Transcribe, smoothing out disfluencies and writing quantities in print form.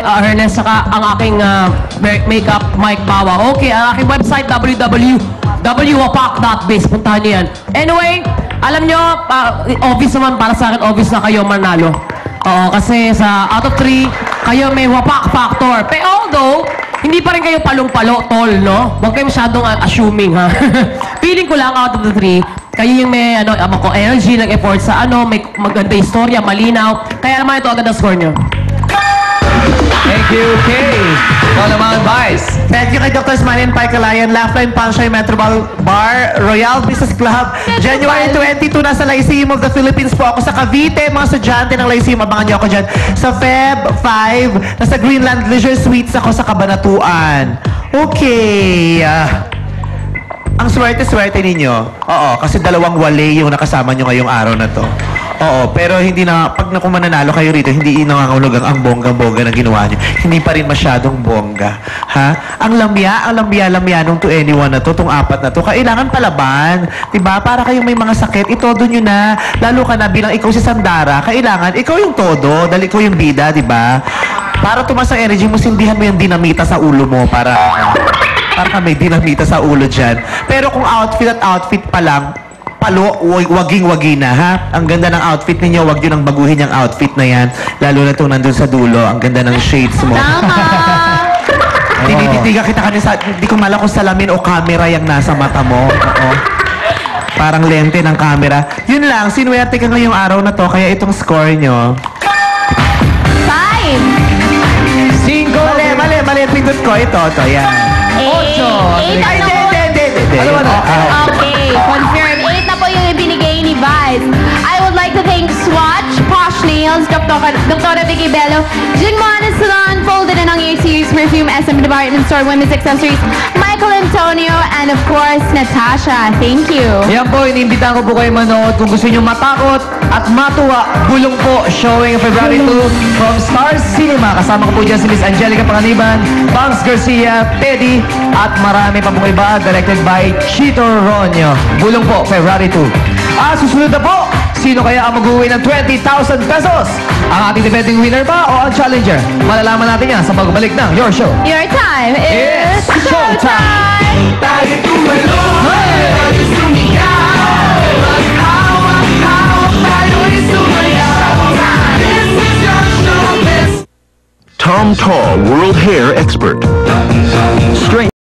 Ernest, saka ang aking makeup, Mike Bawa. Okay, ang aking website, www.wapak.biz. Puntahan niyo yan. Anyway, alam nyo, obvious naman para sa akin, obvious na kayo manalo. Oo, kasi sa out of 3, kayo may wapak factor. Pero although, hindi pa rin kayo palong-palo, tol, no? Huwag kayo masyadong assuming, ha? Feeling ko lang out of the 3, kayo yung may energy, nag-effort sa may maganda istorya, malinaw. Kaya naman ito agad ang score nyo. Thank you, Kay. Ikaw naman, Vice. Thank you kay Dr. Smiley and Paikalayan, Laughlin, Punchline, Metro Bar, Royal Business Club. January 22, nasa Lyceum of the Philippines po ako sa Cavite. Mga estudyante ng Lyceum, abangan niyo ako dyan. Sa Feb 5, nasa Greenland Leisure Suites ako sa Cabanatuan. Okay. Ang swerte-swerte ninyo. Oo, kasi dalawang wale yung nakasama nyo ngayong araw na to. Oo, pero hindi na, pag mananalo kayo rito, hindi nangangahulugan ang bongga-bongga na ginawa nyo. Hindi pa rin masyadong bongga. Ha? Ang lamya nung to anyone na to, tong 4 na to, kailangan palaban. Diba? Para kayong may mga sakit, itodo nyo na. Lalo ka na bilang ikaw si Sandara, kailangan ikaw yung todo, dahil ikaw yung bida, diba? Para tumas ang energy mo, sindihan mo yung dinamita sa ulo mo para ka may dinamita sa ulo dyan. Pero kung outfit at outfit pa lang, palo, waging-wagi na, ha? Ang ganda ng outfit ninyo, wag nyo nang baguhin yung outfit na yan. Lalo na itong nandun sa dulo. Ang ganda ng shades mo. Tinititiga kita kanina hindi ko malam kung salamin o camera yung nasa mata mo. Oo. Parang lente ng camera. Yun lang, sinuwerte ka ngayong araw na to, kaya itong score nyo. 5. 5. Mali. Pindot ko. Ito, yan. 8. 8 Ay, ano? hindi. Okay, confirm. 8 na po yung ibinigay ni Vice. I would like to thank Swatch, Posh Nails, Dr. Vicky Bello, Jinmana Salon, Folded and Ang Series Perfume, SM Department Store, Women's Accessories, Michael Antonio, and of course, Natasha. Thank you. Yan po, iniimbitahan ko po kayo manood. Kung gusto nyo matakot at matuwa, Gulong po, showing February 2 from Stars Cinema. Kasama ko po dyan si Miss Angelica Panganiban, Bangs Garcia, Teddy, at marami pa pong iba, directed by Chito Ronyo. Gulong po, February 2. Susunod na po, sino kaya ang mag-uwi ng 20,000 pesos? Ang ating defending winner ba o ang challenger? Malalaman natin yan sa pagbalik ng Your Show. Your time is showtime! Tayo Tom Tall, World Hair Expert. Strength.